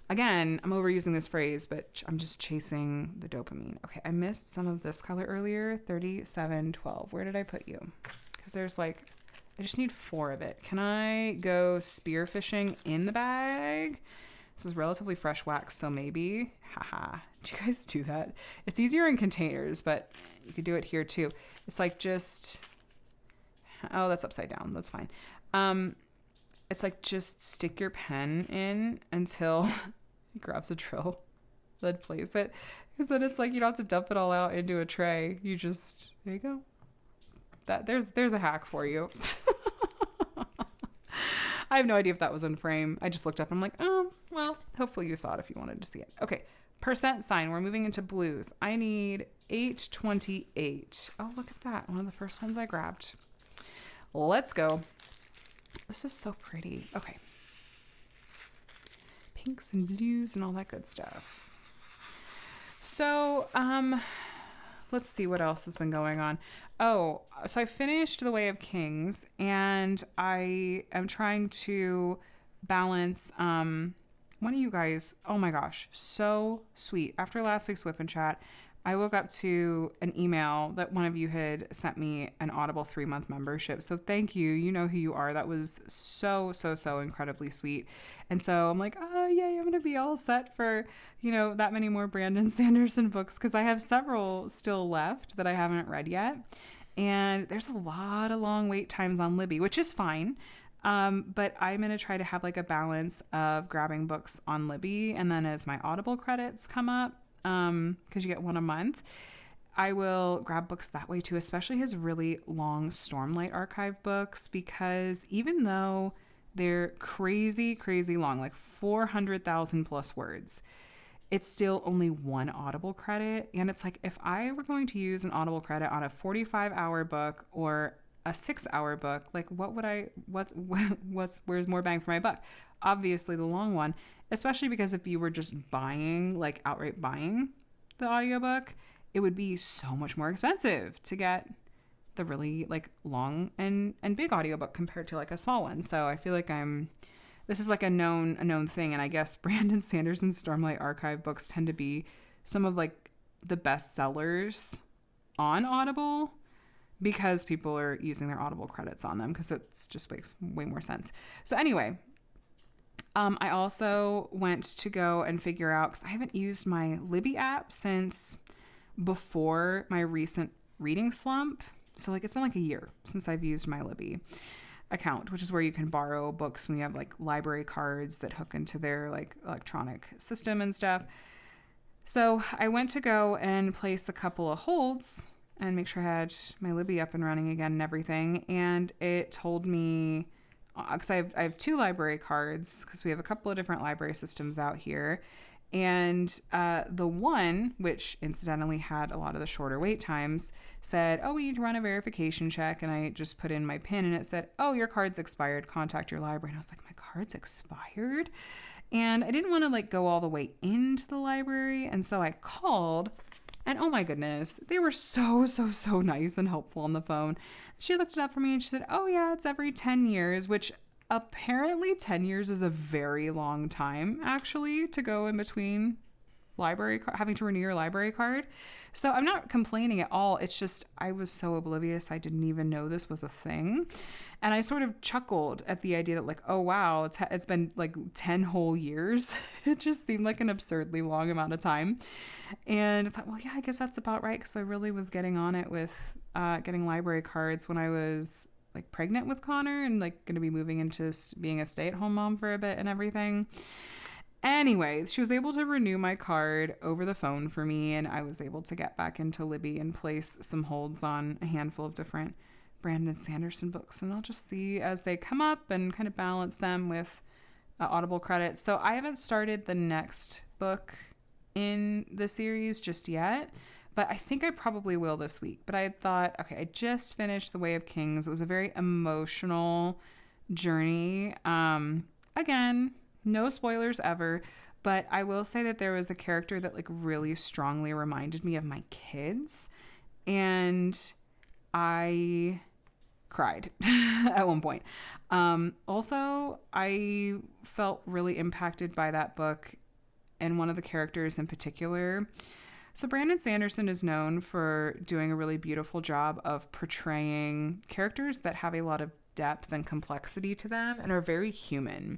again, I'm overusing this phrase, but I'm just chasing the dopamine. Okay, I missed some of this color earlier, 3712. Where did I put you? Because there's like, I just need 4 of it. Can I go spearfishing in the bag? This is relatively fresh wax, so maybe. Haha. Do you guys do that? It's easier in containers, but you could do it here too. It's like just... Oh, that's upside down. That's fine. It's like just stick your pen in until it grabs a drill, then place it. Because then it's like you don't have to dump it all out into a tray. You just... There you go. There's a hack for you. I have no idea if that was in frame. I just looked up and I'm like, oh, well, hopefully you saw it if you wanted to see it. Okay, percent sign. We're moving into blues. I need 828. Oh, look at that. One of the first ones I grabbed. Let's go. This is so pretty. Okay. Pinks and blues and all that good stuff. So, let's see what else has been going on. Oh, so I finished The Way of Kings and I am trying to balance, one of you guys, oh my gosh, so sweet. After last week's WIP and Chat, I woke up to an email that one of you had sent me an Audible 3-month membership. So thank you. You know who you are. That was so incredibly sweet. And so I'm like, oh, yay, I'm going to be all set for, that many more Brandon Sanderson books because I have several still left that I haven't read yet. And there's a lot of long wait times on Libby, which is fine. But I'm going to try to have like a balance of grabbing books on Libby. And then as my Audible credits come up, because you get one a month, I will grab books that way too, especially his really long Stormlight archive books, because even though they're crazy long, like 400,000 plus words, it's still only one Audible credit. And it's like, if I were going to use an Audible credit on a 45-hour book or a 6-hour book, like where's more bang for my buck? Obviously the long one, especially because if you were just outright buying the audiobook, it would be so much more expensive to get the really long and big audiobook compared to a small one. So I feel like this is a known thing. And I guess Brandon Sanderson's Stormlight archive books tend to be some of the best sellers on Audible, because people are using their Audible credits on them, because it just makes way more sense. So anyway, I also went to go and figure out, because I haven't used my Libby app since before my recent reading slump. So like it's been like a year since I've used my Libby account, which is where you can borrow books when you have like library cards that hook into their like electronic system and stuff. So I went to go and place a couple of holds and make sure I had my Libby up and running again and everything. And it told me, because I have 2 library cards, because we have a couple of different library systems out here. And the one, which incidentally had a lot of the shorter wait times, said, oh, we need to run a verification check. And I just put in my PIN and it said, oh, your card's expired. Contact your library. And I was like, my card's expired? And I didn't want to like go all the way into the library. And so I called, and oh my goodness, they were so nice and helpful on the phone. She looked it up for me and she said, oh yeah, it's every 10 years, which apparently 10 years is a very long time actually to go in between having to renew your library card. So I'm not complaining at all. It's just I was so oblivious. I didn't even know this was a thing. And I sort of chuckled at the idea that like, oh wow, it's been like 10 whole years. It just seemed like an absurdly long amount of time. And I thought, well, yeah, I guess that's about right, because I really was getting on it with getting library cards when I was like pregnant with Connor and like going to be moving into being a stay-at-home mom for a bit and everything. Anyway, she was able to renew my card over the phone for me, and I was able to get back into Libby and place some holds on a handful of different Brandon Sanderson books, and I'll just see as they come up and kind of balance them with Audible credits. So I haven't started the next book in the series just yet, but I think I probably will this week. But I thought, okay, I just finished The Way of Kings. It was a very emotional journey. Again, no spoilers ever, but I will say that there was a character that like really strongly reminded me of my kids, and I cried at one point. Also, I felt really impacted by that book and one of the characters in particular. So Brandon Sanderson is known for doing a really beautiful job of portraying characters that have a lot of depth and complexity to them and are very human.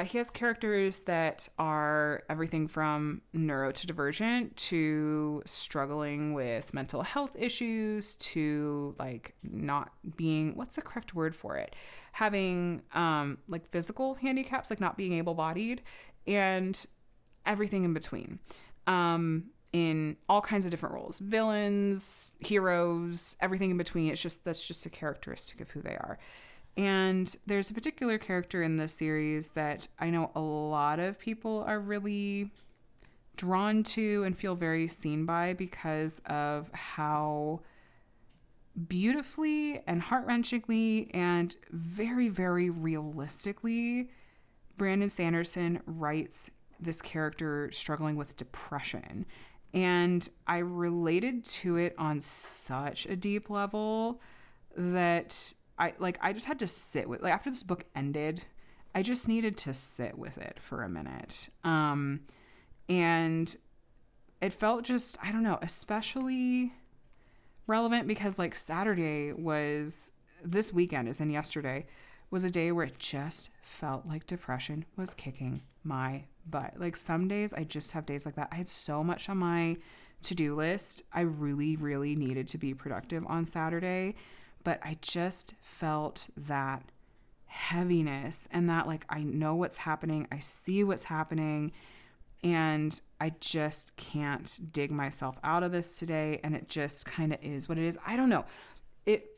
He has characters that are everything from neurodivergent to struggling with mental health issues to like not being, what's the correct word for it? Having like physical handicaps, like not being able-bodied, and everything in between. In all kinds of different roles, villains, heroes, everything in between. That's just a characteristic of who they are. And there's a particular character in this series that I know a lot of people are really drawn to and feel very seen by because of how beautifully and heart-wrenchingly and very, very realistically Brandon Sanderson writes this character struggling with depression. And I related to it on such a deep level that I just had to sit with, like, after this book ended, I just needed to sit with it for a minute. And it felt just, I don't know, especially relevant because like Saturday was, this weekend as in yesterday, was a day where it just felt like depression was kicking my butt. Like some days I just have days like that. I had so much on my to-do list. I really, really needed to be productive on Saturday, but I just felt that heaviness and that like, I know what's happening. I see what's happening and I just can't dig myself out of this today. And it just kind of is what it is. I don't know. It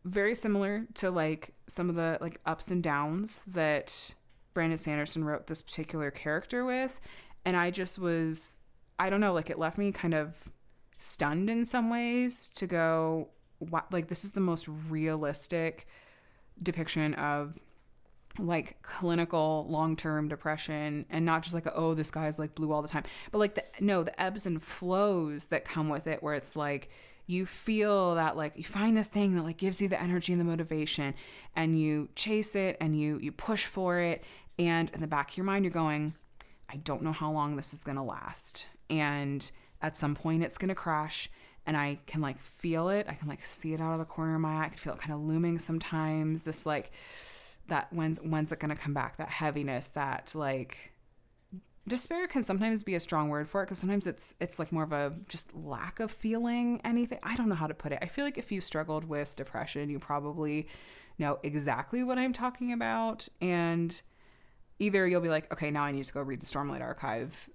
very similar to like some of the like ups and downs that Brandon Sanderson wrote this particular character with. And I just was, I don't know, like it left me kind of stunned in some ways to go, wow, like this is the most realistic depiction of like clinical long-term depression, and not just like, oh, this guy's like blue all the time, but like the ebbs and flows that come with it, where it's like you feel that like you find the thing that like gives you the energy and the motivation and you chase it and you push for it, and in the back of your mind you're going, I don't know how long this is going to last, and at some point it's going to crash and I can like feel it. I can like see it out of the corner of my eye. I can feel it kind of looming sometimes. This like, that when's it going to come back? That heaviness, that like, despair can sometimes be a strong word for it, because sometimes it's like more of a just lack of feeling anything. I don't know how to put it. I feel like if you struggled with depression, you probably know exactly what I'm talking about. And either you'll be like, okay, now I need to go read the Stormlight Archive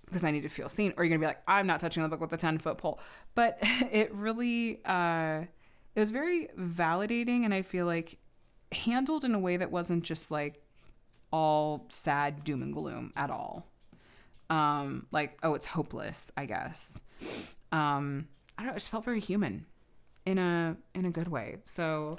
because I need to feel seen, or you're gonna be like, I'm not touching the book with a 10-foot pole. But it really, it was very validating, and I feel like handled in a way that wasn't just like all sad doom and gloom at all. Like, oh, it's hopeless, I guess. I don't know, it just felt very human in a good way. So,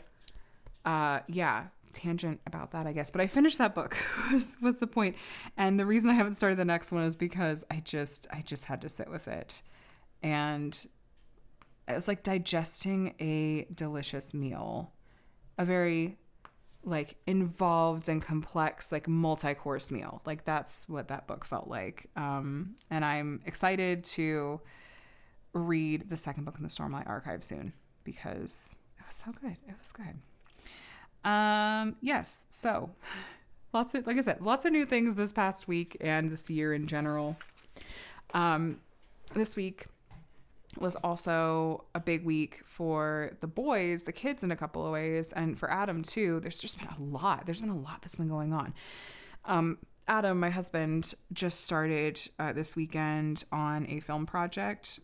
yeah, tangent about that, I guess. But I finished that book was the point. And the reason I haven't started the next one is because I just had to sit with it. And it was like digesting a delicious meal, a very like involved and complex, like multi-course meal. Like that's what that book felt like. And I'm excited to read the second book in the Stormlight Archive soon because it was so good. It was good. Yes. So like I said, lots of new things this past week and this year in general. This week was also a big week for the boys, the kids in a couple of ways, and for Adam too. There's just been a lot. There's been a lot that's been going on. Adam, my husband, just started this weekend on a film project.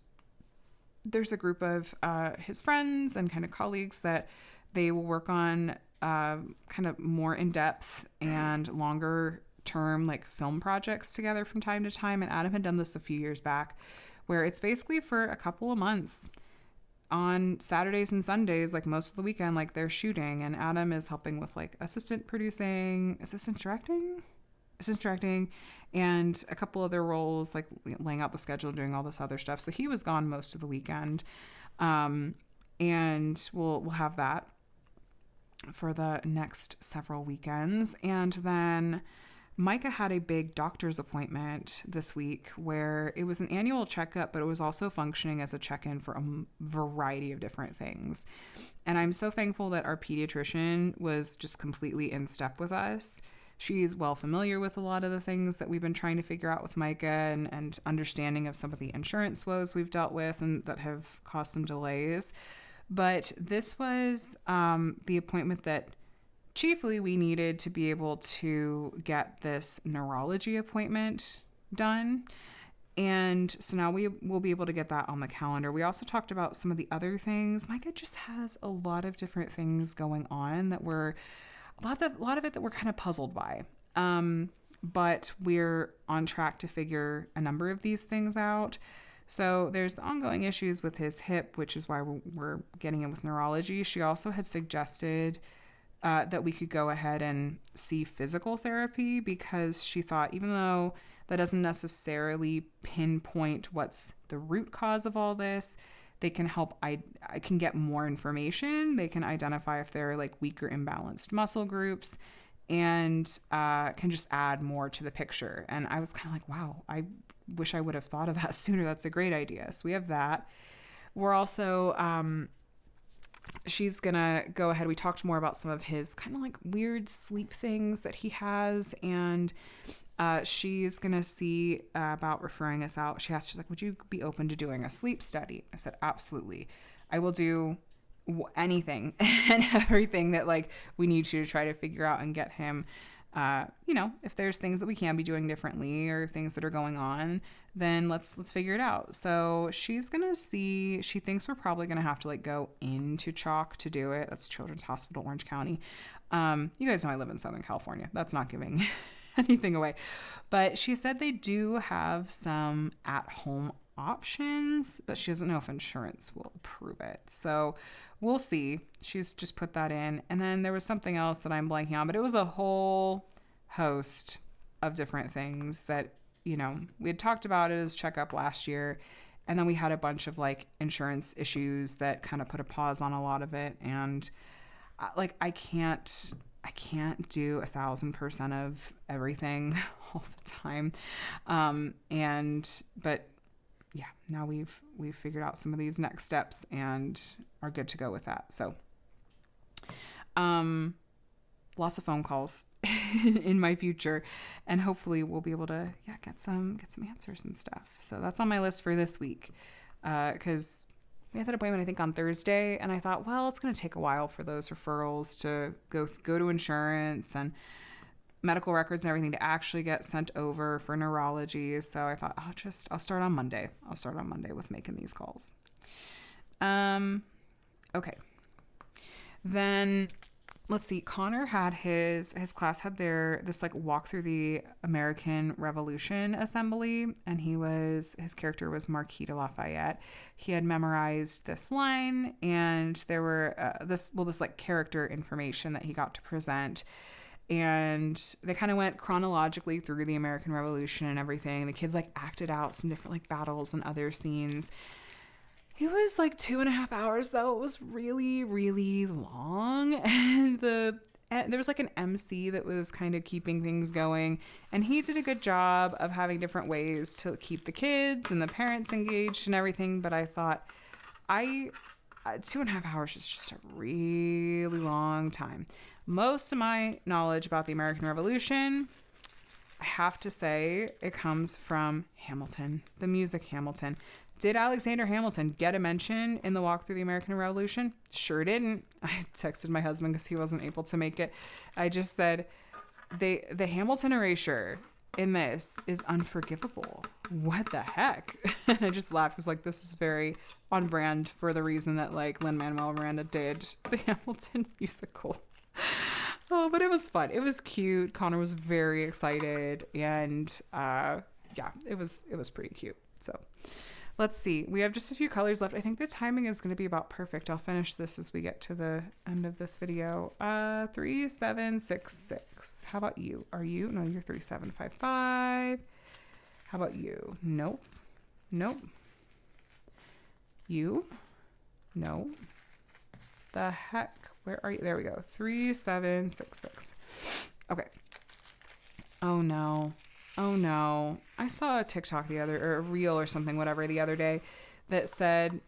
There's a group of his friends and kind of colleagues that they will work on kind of more in-depth and longer term like film projects together from time to time. And Adam had done this a few years back, where it's basically for a couple of months on Saturdays and Sundays, like most of the weekend, like they're shooting, and Adam is helping with like assistant directing, and a couple other roles, like laying out the schedule, doing all this other stuff. So he was gone most of the weekend. And we'll have that for the next several weekends. And then Micah had a big doctor's appointment this week where it was an annual checkup, but it was also functioning as a check-in for a variety of different things. And I'm so thankful that our pediatrician was just completely in step with us. She's well familiar with a lot of the things that we've been trying to figure out with Micah and understanding of some of the insurance woes we've dealt with and that have caused some delays. But this was the appointment that chiefly we needed to be able to get this neurology appointment done. And so now we will be able to get that on the calendar. We also talked about some of the other things. Micah just has a lot of different things going on that we're a lot of it that we're kind of puzzled by. But we're on track to figure a number of these things out. So there's ongoing issues with his hip, which is why we're getting in with neurology. She also had suggested that we could go ahead and see physical therapy because she thought, even though that doesn't necessarily pinpoint what's the root cause of all this, they can help. I can get more information. They can identify if there are like weak or imbalanced muscle groups, and can just add more to the picture. And I was kind of like, wow, I wish I would have thought of that sooner. That's a great idea. So we have that. We're also, she's going to go ahead. We talked more about some of his kind of like weird sleep things that he has. And she's going to see about referring us out. She's like, would you be open to doing a sleep study? I said, absolutely. I will do anything and everything that like we need to try to figure out and get him, if there's things that we can be doing differently or things that are going on, then let's figure it out. So she's going to see, she thinks we're probably going to have to like go into Chalk to do it. That's Children's Hospital, Orange County. You guys know I live in Southern California. That's not giving anything away, but she said they do have some at-home options, but she doesn't know if insurance will approve it. So we'll see. She's just put that in. And then there was something else that I'm blanking on, but it was a whole host of different things that, we had talked about it as checkup last year. And then we had a bunch of like insurance issues that kind of put a pause on a lot of it. And I can't do 1,000% of everything all the time. But yeah, now we've figured out some of these next steps and are good to go with that. So, lots of phone calls in my future, and hopefully we'll be able to get some answers and stuff. So that's on my list for this week, because we had that appointment I think on Thursday, and I thought, well, it's going to take a while for those referrals to go to insurance and medical records and everything to actually get sent over for neurology. So I thought I'll start on Monday. I'll start on Monday with making these calls. Okay. Then let's see. Connor had his class had this like walk through the American Revolution assembly, and his character was Marquis de Lafayette. He had memorized this line, and there were this like character information that he got to present. And they kind of went chronologically through the American Revolution and everything. The kids like acted out some different like battles and other scenes. It was like 2.5 hours though. It was really, really long. And there was like an MC that was kind of keeping things going. And he did a good job of having different ways to keep the kids and the parents engaged and everything. But I thought 2.5 hours is just a really long time. Most of my knowledge about the American Revolution, I have to say, it comes from Hamilton, the music Hamilton. Did Alexander Hamilton get a mention in the walk through the American Revolution? Sure didn't. I texted my husband because he wasn't able to make it. I just said, the Hamilton erasure in this is unforgivable. What the heck? And I just laughed. I was like, this is very on brand for the reason that like Lin-Manuel Miranda did the Hamilton musical. Oh, but it was fun. It was cute. Connor was very excited, and it was pretty cute. So let's see. We have just a few colors left. I think the timing is going to be about perfect. I'll finish this as we get to the end of this video. 3766. How about you? Are you? No, you're 3755. How about you? Nope. You? No. The heck? Where are you? There we go. 3766. Okay. Oh no. I saw a TikTok or a reel or something, whatever, the other day that said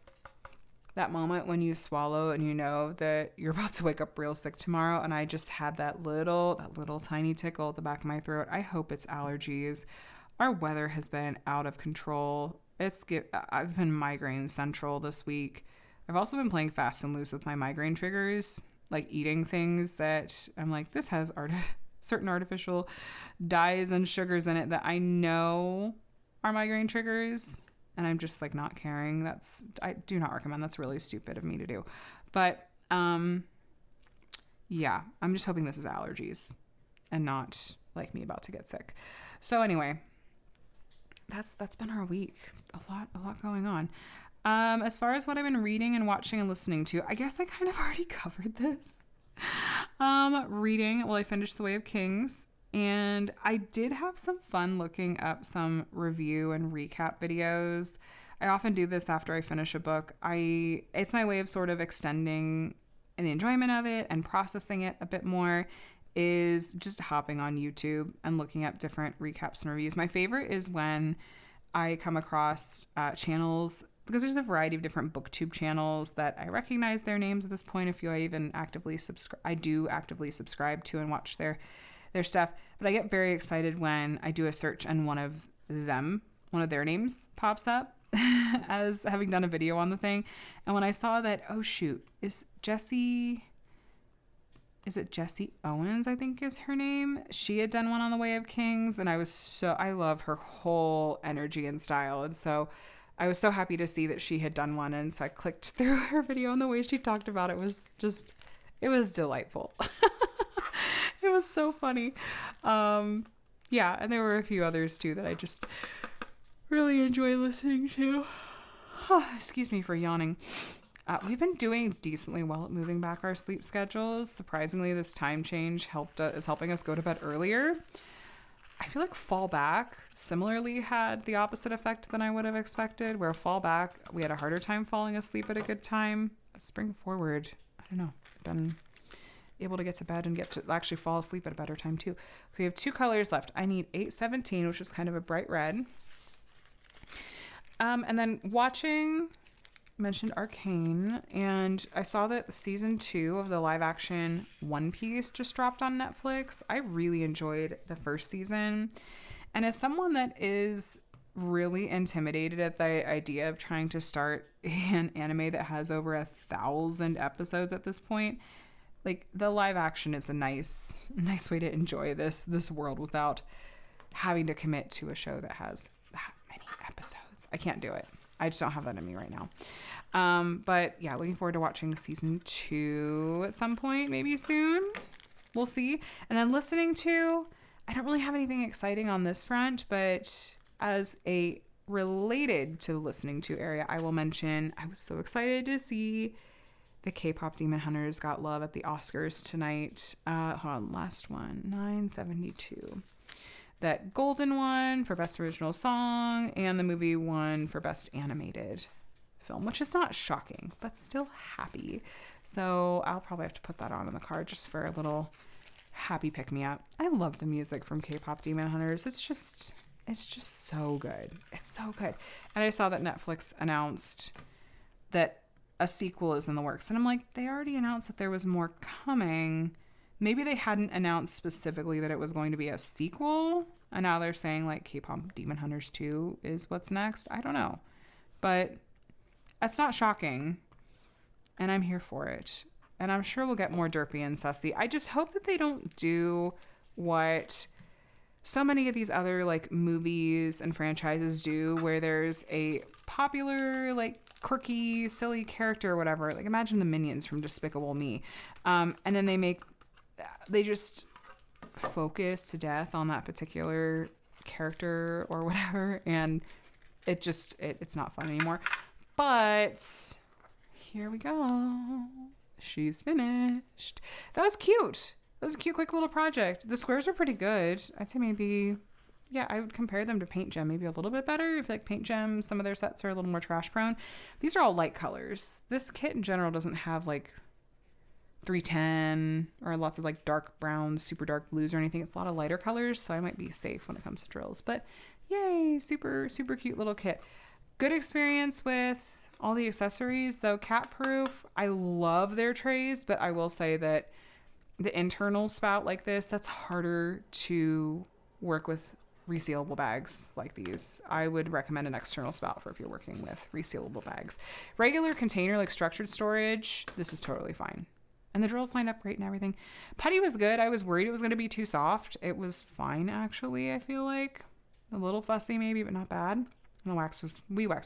that moment when you swallow and you know that you're about to wake up real sick tomorrow. And I just had that little tiny tickle at the back of my throat. I hope it's allergies. Our weather has been out of control. I've been migraine central this week. I've also been playing fast and loose with my migraine triggers, like eating things that I'm like, this has certain artificial dyes and sugars in it that I know are migraine triggers, and I'm just like not caring. I do not recommend. That's really stupid of me to do. But yeah, I'm just hoping this is allergies and not like me about to get sick. So anyway, that's been our week. A lot going on. As far as what I've been reading and watching and listening to, I guess I kind of already covered this. Reading, well, I finished The Way of Kings, and I did have some fun looking up some review and recap videos. I often do this after I finish a book. It's my way of sort of extending the enjoyment of it and processing it a bit more, is just hopping on YouTube and looking up different recaps and reviews. My favorite is when I come across channels, because there's a variety of different booktube channels that I recognize their names at this point. If I even actively subscribe, I do actively subscribe to and watch their stuff. But I get very excited when I do a search and one of their names pops up as having done a video on the thing. And when I saw that, oh shoot, is it Jessie Owens, I think is her name? She had done one on The Way of Kings, and I love her whole energy and style. And so I was so happy to see that she had done one. And so I clicked through her video, and the way she talked about it was delightful. It was so funny. Yeah. And there were a few others too that I just really enjoy listening to. Excuse me for yawning. We've been doing decently well at moving back our sleep schedules. Surprisingly, this time change is helping us go to bed earlier. I feel like fall back similarly had the opposite effect than I would have expected, where fall back, we had a harder time falling asleep at a good time. Spring forward, I don't know, I've been able to get to bed and get to actually fall asleep at a better time too. We have 2 colors left. I need 817, which is kind of a bright red. And then watching, mentioned Arcane, and I saw that season 2 of the live action One Piece just dropped on Netflix. I really enjoyed the first season. And as someone that is really intimidated at the idea of trying to start an anime that has over 1,000 episodes at this point, like the live action is a nice way to enjoy this world without having to commit to a show that has that many episodes. I can't do it. I just don't have that in me right now. But yeah, looking forward to watching season 2 at some point, maybe soon. We'll see. And then listening to, I don't really have anything exciting on this front, but as a related to the listening to area, I will mention I was so excited to see the K-pop Demon Hunters got love at the Oscars tonight. Hold on, last one, 972. That Golden one for Best Original Song, and the movie won for Best Animated Film, which is not shocking, but still happy. So I'll probably have to put that on in the car just for a little happy pick-me-up. I love the music from K-pop Demon Hunters. It's just so good. It's so good. And I saw that Netflix announced that a sequel is in the works. And I'm like, they already announced that there was more coming. Maybe they hadn't announced specifically that it was going to be a sequel. And now they're saying like K-pop Demon Hunters 2 is what's next. I don't know. But that's not shocking. And I'm here for it. And I'm sure we'll get more derpy and sussy. I just hope that they don't do what so many of these other like movies and franchises do, where there's a popular, like quirky, silly character or whatever. Like imagine the Minions from Despicable Me. And then they just focus to death on that particular character or whatever. And it's not fun anymore. But here we go. She's finished. That was cute. That was a cute, quick little project. The squares were pretty good. I'd say maybe, yeah, I would compare them to Paint Gem, maybe a little bit better. If like Paint Gem, some of their sets are a little more trash prone. These are all light colors. This kit in general doesn't have like 310 or lots of like dark browns, super dark blues or anything. It's a lot of lighter colors, so I might be safe when it comes to drills. But yay, super, super cute little kit. Good experience with all the accessories, though cat proof. I love their trays, but I will say that the internal spout like this, that's harder to work with resealable bags like these. I would recommend an external spout for if you're working with resealable bags. Regular container, like structured storage, this is totally fine. And the drills lined up great and everything. Putty was good. I was worried it was going to be too soft. It was fine, actually, I feel like. A little fussy maybe, but not bad. And the wax is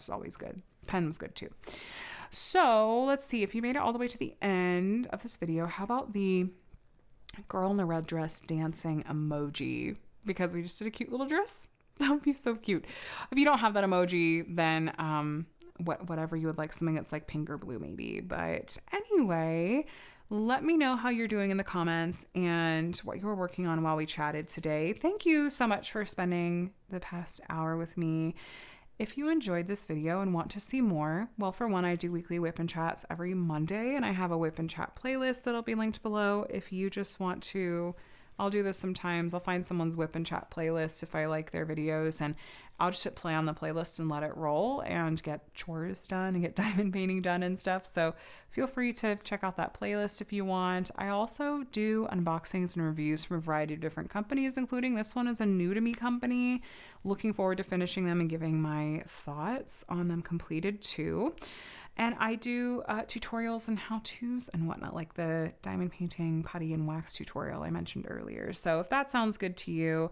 always good. Pen was good too. So let's see, if you made it all the way to the end of this video, how about the girl in the red dress dancing emoji? Because we just did a cute little dress. That would be so cute. If you don't have that emoji, then whatever you would like, something that's like pink or blue maybe. But anyway, let me know how you're doing in the comments and what you were working on while we chatted today. Thank you so much for spending the past hour with me. If you enjoyed this video and want to see more, well, for one, I do weekly WIP and Chats every Monday, and I have a WIP and Chat playlist that'll be linked below. If you just want to, I'll do this sometimes. I'll find someone's WIP and Chat playlist if I like their videos, and I'll just hit play on the playlist and let it roll and get chores done and get diamond painting done and stuff. So feel free to check out that playlist if you want. I also do unboxings and reviews from a variety of different companies, including this one is a new to me company. Looking forward to finishing them and giving my thoughts on them completed too. And I do tutorials and how-tos and whatnot, like the diamond painting, putty, and wax tutorial I mentioned earlier. So if that sounds good to you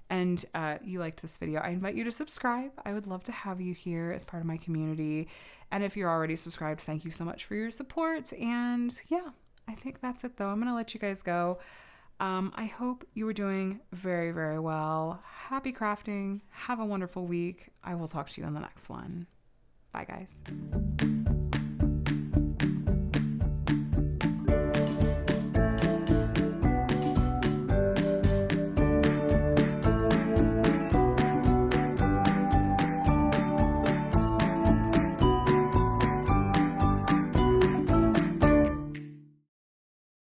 and you liked this video, I invite you to subscribe. I would love to have you here as part of my community. And if you're already subscribed, thank you so much for your support. And yeah, I think that's it though. I'm going to let you guys go. I hope you were doing very, very well. Happy crafting. Have a wonderful week. I will talk to you in the next one. Bye, guys.